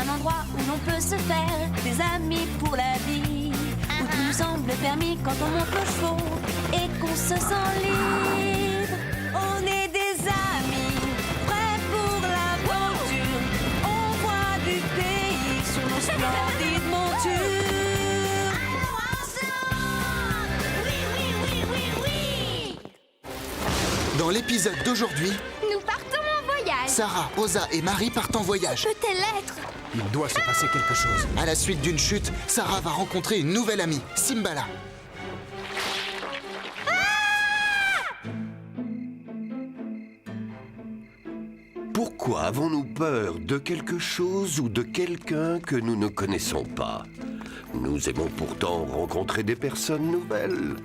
un endroit où l'on peut se faire des amis pour la vie, où tout nous semble permis quand on monte nos chevaux et qu'on se sent libre. On est des amis, prêts pour l'aventure. On voit du pays sur nos splendides montures. Oui, oui, oui, oui, oui. Dans l'épisode d'aujourd'hui, Nous partons en voyage. Sarah, Osa et Marie partent en voyage. Peut-elle être? Il doit se passer quelque chose. À la suite d'une chute, Sarah va rencontrer une nouvelle amie, Simbala. Pourquoi avons-nous peur de quelque chose ou de quelqu'un que nous ne connaissons pas? Nous aimons pourtant rencontrer des personnes nouvelles.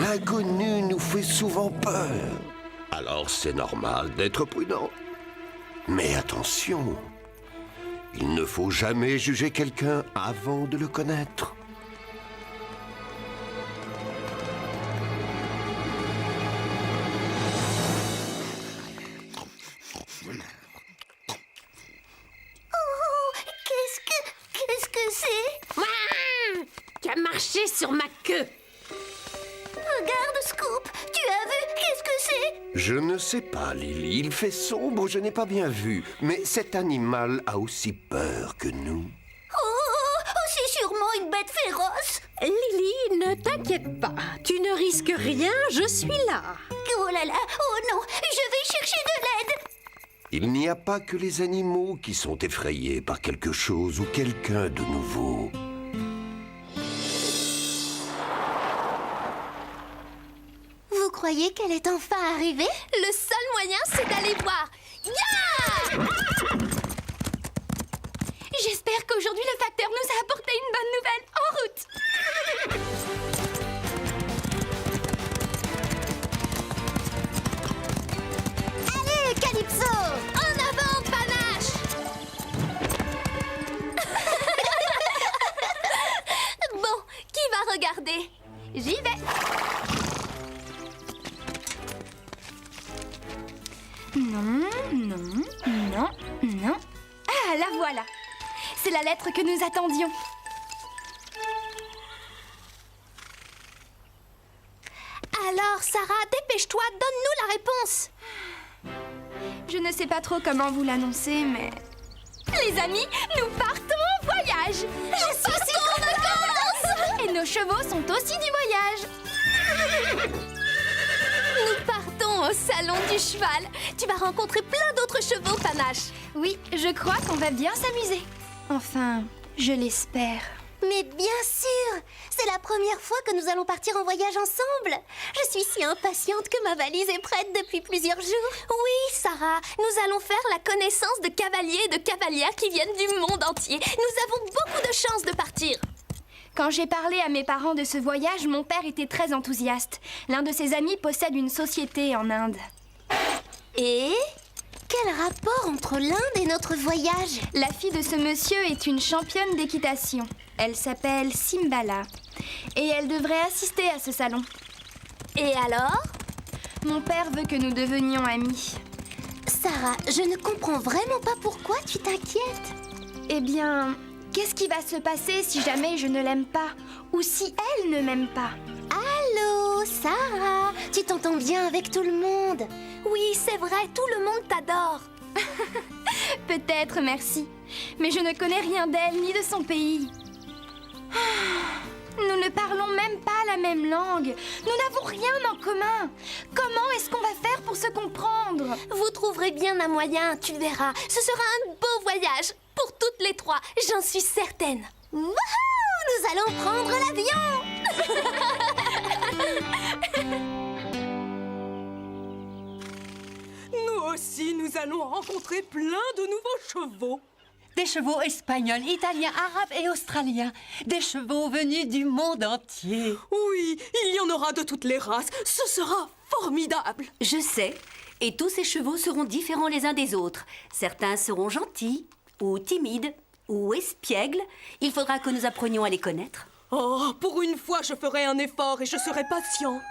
L'inconnu nous fait souvent peur. Alors c'est normal d'être prudent. Mais attention, il ne faut jamais juger quelqu'un avant de le connaître. Qu'est-ce que c'est? Ouah, tu as marché sur ma queue. Regarde, Scoop, tu as vu? Qu'est-ce que c'est? Je ne sais pas, Lily. Il fait sombre, je n'ai pas bien vu. Mais cet animal a aussi peur que nous. C'est sûrement une bête féroce. Lily, ne t'inquiète pas. Tu ne risques rien, je suis là. Oh là là, oh non, je vais chercher de l'aide. Il n'y a pas que les animaux qui sont effrayés par quelque chose ou quelqu'un de nouveau. Vous croyez qu'elle est enfin arrivée? Le seul moyen, c'est d'aller voir. Ya! J'espère qu'aujourd'hui, le facteur nous a apporté une bonne nouvelle. En route! Allez, Calypso! En avant, Panache! Bon, qui va regarder? J'y vais! Non, non, non, non. Ah, la voilà. C'est la lettre que nous attendions. Alors, Sarah, dépêche-toi, donne-nous la réponse. Je ne sais pas trop comment vous l'annoncer, mais... Les amis, nous partons en voyage. Je suis si contente. Et nos chevaux sont aussi du voyage. Nous partons au salon du cheval. Tu vas rencontrer plein d'autres chevaux, Panache. Oui, je crois qu'on va bien s'amuser. Enfin, je l'espère. Mais bien sûr! C'est la première fois que nous allons partir en voyage ensemble. Je suis si impatiente que ma valise est prête depuis plusieurs jours. Oui, Sarah, nous allons faire la connaissance de cavaliers et de cavalières qui viennent du monde entier. Nous avons beaucoup de chance de partir. Quand j'ai parlé à mes parents de ce voyage, mon père était très enthousiaste. L'un de ses amis possède une société en Inde. Et quel rapport entre l'Inde et notre voyage? La fille de ce monsieur est une championne d'équitation. Elle s'appelle Simbala. Et elle devrait assister à ce salon. Et alors? Mon père veut que nous devenions amis. Sarah, je ne comprends vraiment pas pourquoi tu t'inquiètes. Eh bien, qu'est-ce qui va se passer si jamais je ne l'aime pas? Ou si elle ne m'aime pas? Allô, Sarah, tu t'entends bien avec tout le monde? Oui, c'est vrai, tout le monde t'adore. Peut-être, merci. Mais je ne connais rien d'elle ni de son pays. Nous ne parlons même pas la même langue. Nous n'avons rien en commun. Comment est-ce qu'on va faire pour se comprendre? Vous trouverez bien un moyen, tu verras. Ce sera un beau voyage pour toutes les trois, j'en suis certaine. Wouhou! Nous allons prendre l'avion! Nous aussi, nous allons rencontrer plein de nouveaux chevaux. Des chevaux espagnols, italiens, arabes et australiens. Des chevaux venus du monde entier. Oui, il y en aura de toutes les races. Ce sera formidable. Je sais. Et tous ces chevaux seront différents les uns des autres. Certains seront gentils, ou timides, ou espiègles. Il faudra que nous apprenions à les connaître. Oh, pour une fois, je ferai un effort et je serai patiente.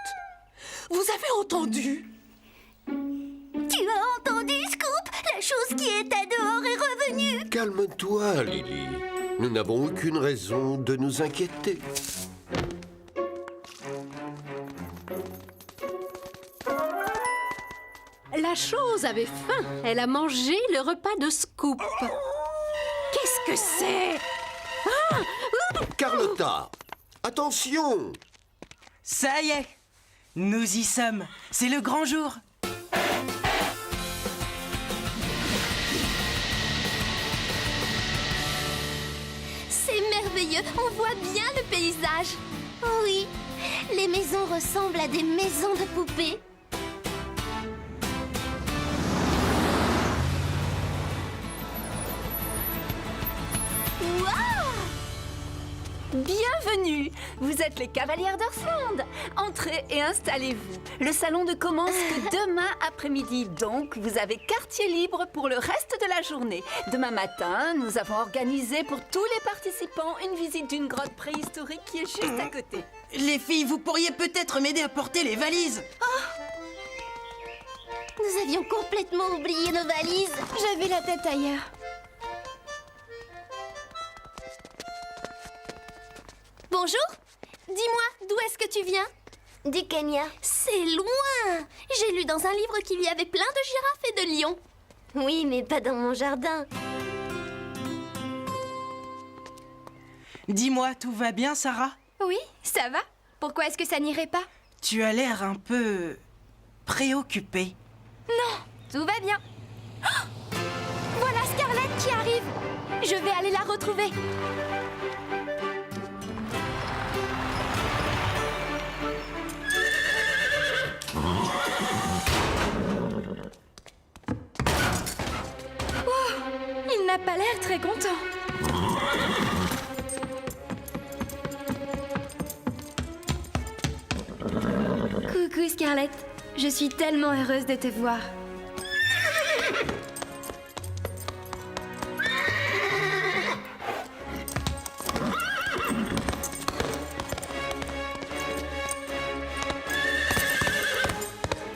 Vous avez entendu? Tu as entendu? chose qui était dehors est revenue. Calme-toi, Lily. Nous n'avons aucune raison de nous inquiéter. La chose avait faim. Elle a mangé le repas de Scoop. Qu'est-ce que c'est? Carlotta, attention! Ça y est, nous y sommes. C'est le grand jour. C'est merveilleux, on voit bien le paysage. Oui, les maisons ressemblent à des maisons de poupées. Bienvenue! Vous êtes les cavalières d'Earthland. Entrez et installez-vous. Le salon ne commence que demain après-midi, donc vous avez quartier libre pour le reste de la journée. Demain matin, nous avons organisé pour tous les participants une visite d'une grotte préhistorique qui est juste à côté. Les filles, vous pourriez peut-être m'aider à porter les valises. Nous avions complètement oublié nos valises. J'avais la tête ailleurs. Bonjour. Dis-moi, d'où est-ce que tu viens? Du Kenya. C'est loin. J'ai lu dans un livre qu'il y avait plein de girafes et de lions. Oui, mais pas dans mon jardin. Dis-moi, tout va bien, Sarah? Oui, ça va. Pourquoi est-ce que ça n'irait pas? Tu as l'air un peu préoccupée. Non, tout va bien. Oh, voilà Scarlett qui arrive. Je vais aller la retrouver. Il n'a pas l'air très content. Coucou Scarlett, je suis tellement heureuse de te voir.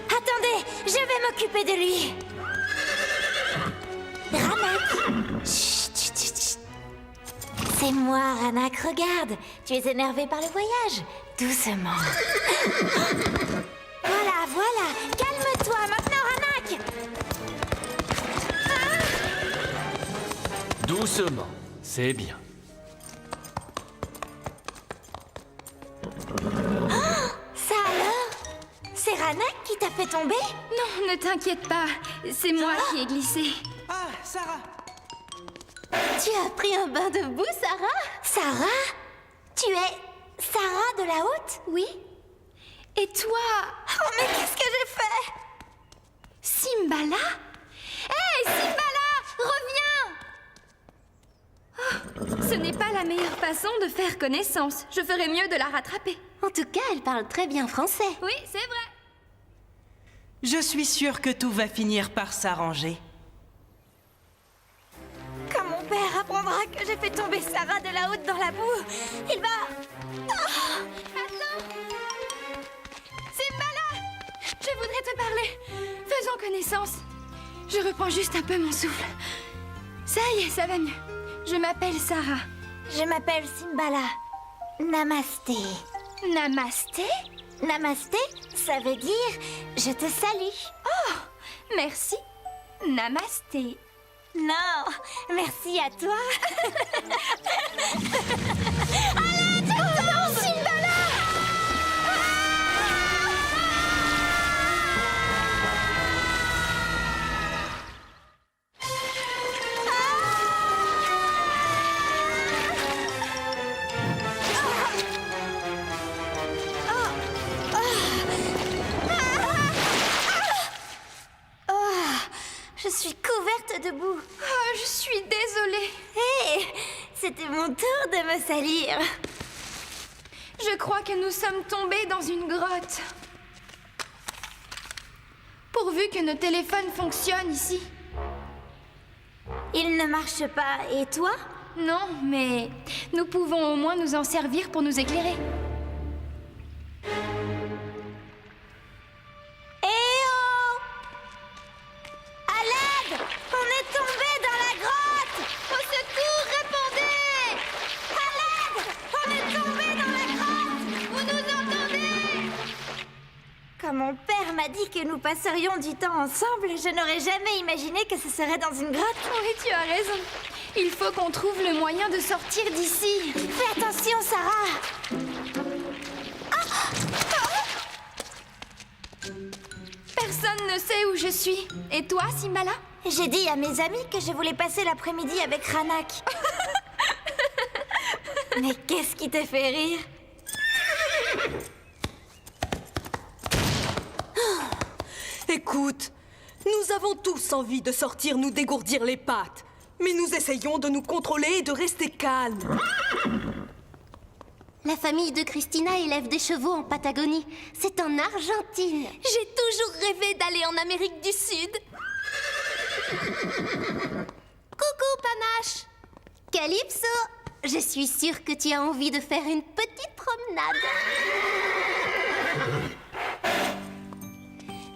Attendez, je vais m'occuper de lui. Ranak. Chut, chut, chut, chut. C'est moi, Ranak, regarde. Tu es énervé par le voyage. Doucement. Voilà, voilà. Calme-toi maintenant, Ranak. Doucement, c'est bien. Ça alors? C'est Ranak qui t'a fait tomber? Non, ne t'inquiète pas. C'est moi qui ai glissé. Ah, Sarah! Tu as pris un bain de boue, Sarah? Sarah? Tu es Sarah de la Haute? Oui. Et toi? Oh, mais qu'est-ce que j'ai fait? Simbala? Hé, Simbala! Reviens! Oh, ce n'est pas la meilleure façon de faire connaissance. Je ferais mieux de la rattraper. En tout cas, elle parle très bien français. Oui, c'est vrai. Je suis sûre que tout va finir par s'arranger. Quand mon père apprendra que j'ai fait tomber Sarah de la Haute dans la boue, il va... Oh, attends! Simbala! Je voudrais te parler. Faisons connaissance. Je reprends juste un peu mon souffle. Ça y est, ça va mieux. Je m'appelle Sarah. Je m'appelle Simbala. Namasté. Namasté? Namasté, ça veut dire « je te salue Oh, merci. Namasté. » Non, merci à toi. Non, Simbala! Je suis couverte de boue. Oh, je suis désolée. Hé, c'était mon tour de me salir. Je crois que nous sommes tombés dans une grotte. Pourvu que nos téléphones fonctionnent ici. Il ne marche pas, et toi? Non, mais nous pouvons au moins nous en servir pour nous éclairer. Eh oh! À l'aide! On mon père m'a dit que nous passerions du temps ensemble, je n'aurais jamais imaginé que ce serait dans une grotte. Oui, tu as raison. Il faut qu'on trouve le moyen de sortir d'ici. Fais attention, Sarah. Personne ne sait où je suis. Et toi, Simbala? J'ai dit à mes amis que je voulais passer l'après-midi avec Ranak. Mais qu'est-ce qui te fait rire? Écoute, nous avons tous envie de sortir nous dégourdir les pattes. Mais nous essayons de nous contrôler et de rester calmes. La famille de Christina élève des chevaux en Patagonie. C'est en Argentine. J'ai toujours rêvé d'aller en Amérique du Sud. Coucou, Panache. Calypso, je suis sûre que tu as envie de faire une petite promenade.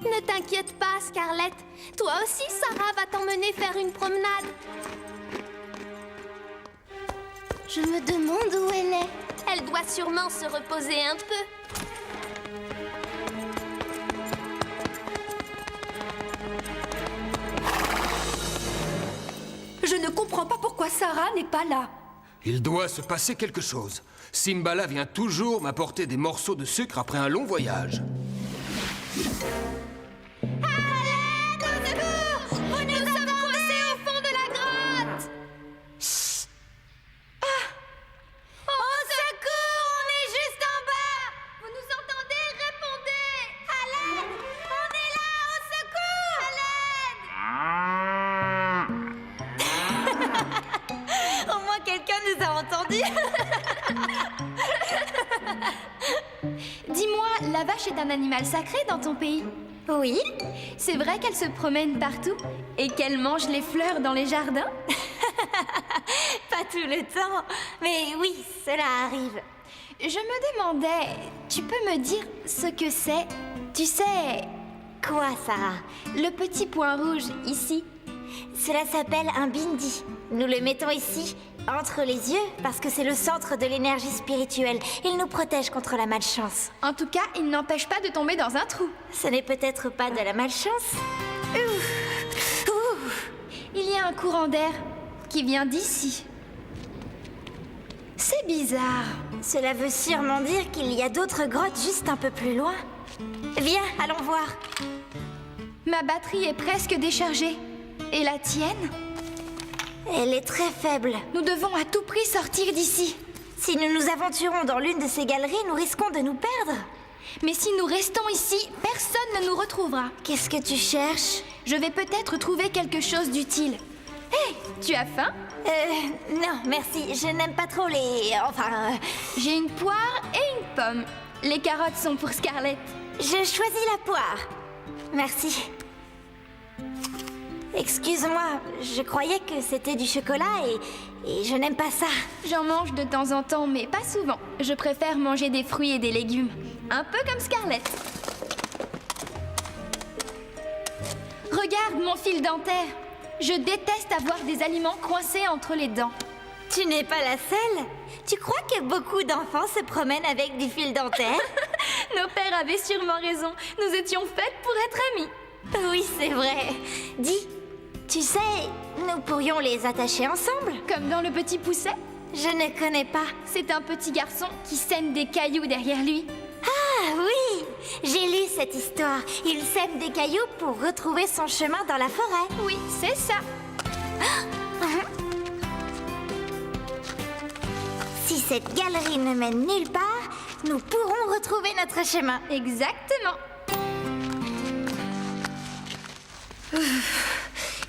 Ne t'inquiète pas, Scarlett. Toi aussi, Sarah va t'emmener faire une promenade. Je me demande où elle est. Elle doit sûrement se reposer un peu. Je ne comprends pas pourquoi Sarah n'est pas là. Il doit se passer quelque chose. Simbala vient toujours m'apporter des morceaux de sucre après un long voyage. Dis-moi, la vache est un animal sacré dans ton pays? Oui. C'est vrai qu'elle se promène partout et qu'elle mange les fleurs dans les jardins? Pas tout le temps, mais oui, cela arrive. Je me demandais, tu peux me dire ce que c'est? Tu sais... Quoi, Sarah? Le petit point rouge, ici. Cela s'appelle un bindi. Nous le mettons ici, entre les yeux, parce que c'est le centre de l'énergie spirituelle. Il nous protège contre la malchance. En tout cas, il n'empêche pas de tomber dans un trou. Ce n'est peut-être pas de la malchance. Ouf. Ouf. Il y a un courant d'air qui vient d'ici. C'est bizarre. Cela veut sûrement dire qu'il y a d'autres grottes juste un peu plus loin. Viens, allons voir. Ma batterie est presque déchargée. Et la tienne? Elle est très faible. Nous devons à tout prix sortir d'ici. Si nous nous aventurons dans l'une de ces galeries, nous risquons de nous perdre. Mais si nous restons ici, personne ne nous retrouvera. Qu'est-ce que tu cherches? Je vais peut-être trouver quelque chose d'utile. Hé, tu as faim? Non, merci. Je n'aime pas trop les... Enfin... J'ai une poire et une pomme. Les carottes sont pour Scarlett. Je choisis la poire. Merci. Excuse-moi, je croyais que c'était du chocolat et je n'aime pas ça. J'en mange de temps en temps, mais pas souvent. Je préfère manger des fruits et des légumes. Un peu comme Scarlett. Regarde mon fil dentaire. Je déteste avoir des aliments coincés entre les dents. Tu n'es pas la seule. Tu crois que beaucoup d'enfants se promènent avec du fil dentaire? Nos pères avaient sûrement raison. Nous étions faites pour être amis. Oui, c'est vrai. Dis, tu sais, nous pourrions les attacher ensemble. Comme dans Le Petit Pousset? Je ne connais pas. C'est un petit garçon qui sème des cailloux derrière lui. Ah oui, j'ai lu cette histoire. Il sème des cailloux pour retrouver son chemin dans la forêt. Oui, c'est ça. Si cette galerie ne mène nulle part, nous pourrons retrouver notre chemin. Exactement.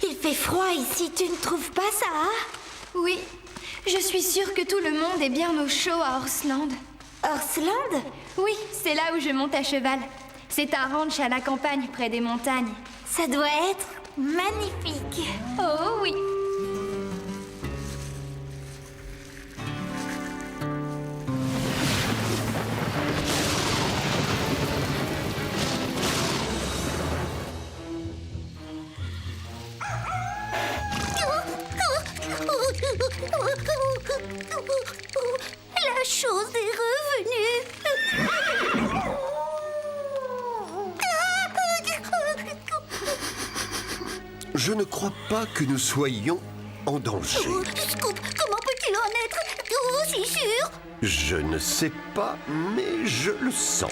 Il fait froid ici, tu ne trouves pas, Sarah? Oui, je suis sûre que tout le monde est bien au chaud à Horsland. Horsland? Oui, c'est là où je monte à cheval. C'est un ranch à la campagne, près des montagnes. Ça doit être magnifique. Oh oui. La chose est revenue. Je ne crois pas que nous soyons en danger. Scoop, comment peut-il en être aussi sûr? Je ne sais pas, mais je le sens.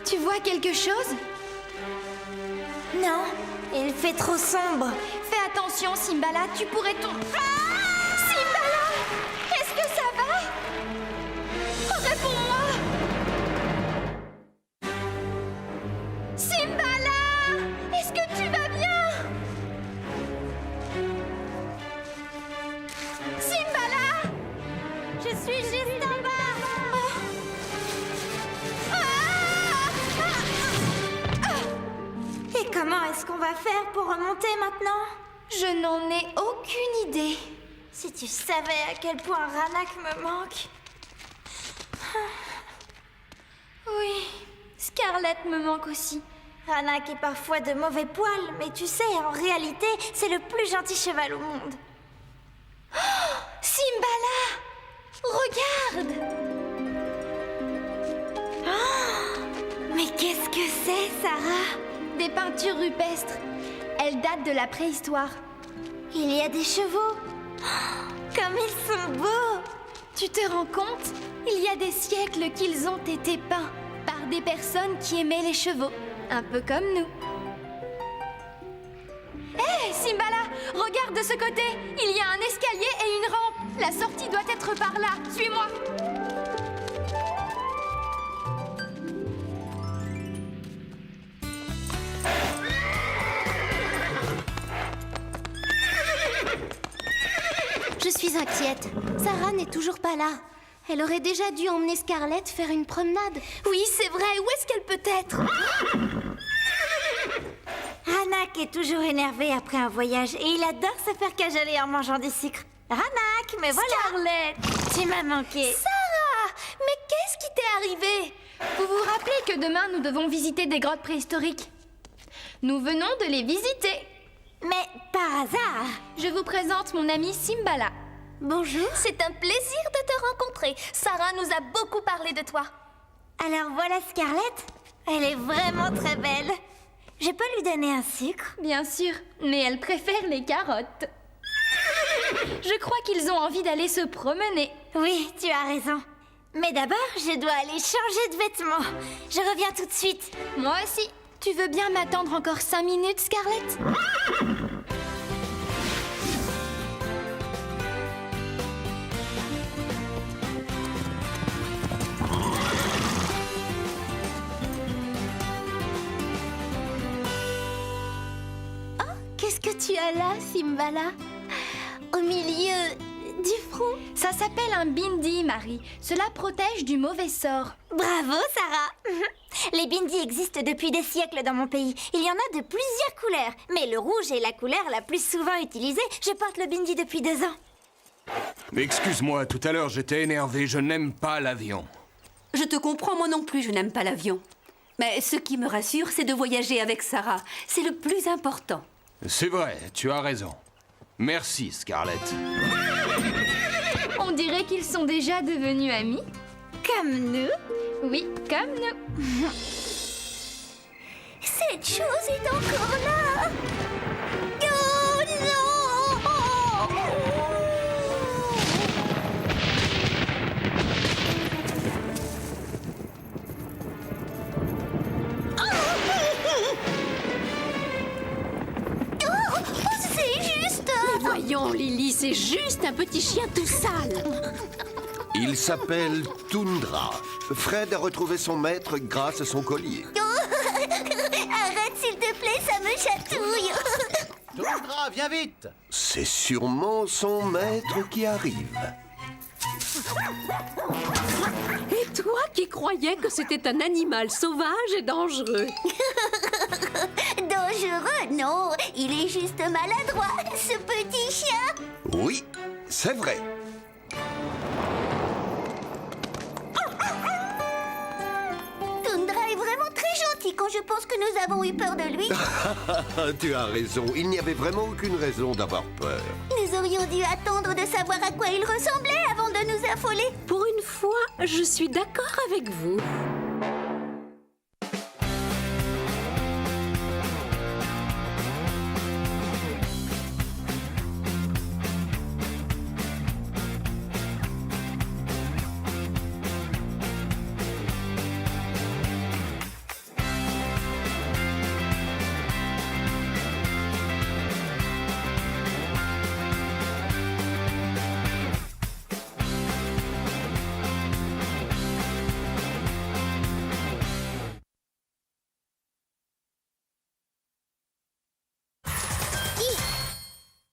Tu vois quelque chose? Non, il fait trop sombre. Fais attention, Simbala, tu pourrais tomber. Ah! Simbala! Est-ce que ça va? Oh, réponds-moi! Simbala! Est-ce que tu vas bien? Simbala! Je suis juste en bas. Et comment est-ce qu'on va faire pour remonter maintenant? Je n'en ai aucune idée. Si tu savais à quel point Ranak me manque. Oui, Scarlett me manque aussi. Ranak est parfois de mauvais poil, mais tu sais, en réalité, c'est le plus gentil cheval au monde. Oh, Simbala! Regarde! Oh, mais qu'est-ce que c'est, Sarah? Des peintures rupestres. Elles datent de la préhistoire. Il y a des chevaux. Oh, comme ils sont beaux! Tu te rends compte? Il y a des siècles qu'ils ont été peints par des personnes qui aimaient les chevaux. Un peu comme nous. Hé, Simbala! Regarde de ce côté! Il y a un escalier et une rampe. La sortie doit être par là. Suis-moi! Je suis inquiète. Sarah n'est toujours pas là. Elle aurait déjà dû emmener Scarlett faire une promenade. Oui, c'est vrai. Où est-ce qu'elle peut être? Ranak est toujours énervé après un voyage et il adore se faire cajoler en mangeant du sucre. Ranak, mais voilà! Scarlett! Tu m'as manqué. Sarah! Mais qu'est-ce qui t'est arrivé? Vous vous rappelez que demain nous devons visiter des grottes préhistoriques? Nous venons de les visiter. Mais par hasard. Je vous présente mon amie Simbala. Bonjour. C'est un plaisir de te rencontrer. Sarah nous a beaucoup parlé de toi. Alors voilà Scarlett. Elle est vraiment très belle. Je peux lui donner un sucre? Bien sûr, mais elle préfère les carottes. Je crois qu'ils ont envie d'aller se promener. Oui, tu as raison. Mais d'abord, je dois aller changer de vêtements. Je reviens tout de suite. Moi aussi. Tu veux bien m'attendre encore 5 minutes, Scarlett? Oh, qu'est-ce que tu as là, Simbala? Au milieu du front? Ça s'appelle un bindi, Marie. Cela protège du mauvais sort. Bravo, Sarah. Les bindis existent depuis des siècles dans mon pays. Il y en a de plusieurs couleurs. Mais le rouge est la couleur la plus souvent utilisée. Je porte le bindi depuis 2 ans. Excuse-moi, tout à l'heure j'étais énervé. Je n'aime pas l'avion. Je te comprends, moi non plus, je n'aime pas l'avion. Mais ce qui me rassure, c'est de voyager avec Sarah. C'est le plus important. C'est vrai, tu as raison. Merci, Scarlett. On dirait qu'ils sont déjà devenus amis. Comme nous? Oui, comme nous. Cette chose est encore là. Oh non! Oh, c'est juste... Mais voyons, Lily, c'est juste un petit chien tout sale. Il s'appelle Tundra. Fred a retrouvé son maître grâce à son collier. Arrête, s'il te plaît, ça me chatouille. Tundra, viens vite. C'est sûrement son maître qui arrive. Et toi qui croyais que c'était un animal sauvage et dangereux. Dangereux, non. Il est juste maladroit, ce petit chien. Oui, c'est vrai. Tundra Et quand je pense que nous avons eu peur de lui, Tu as raison, il n'y avait vraiment aucune raison d'avoir peur. nous aurions dû attendre de savoir à quoi il ressemblait avant de nous affoler. Pour une fois, je suis d'accord avec vous.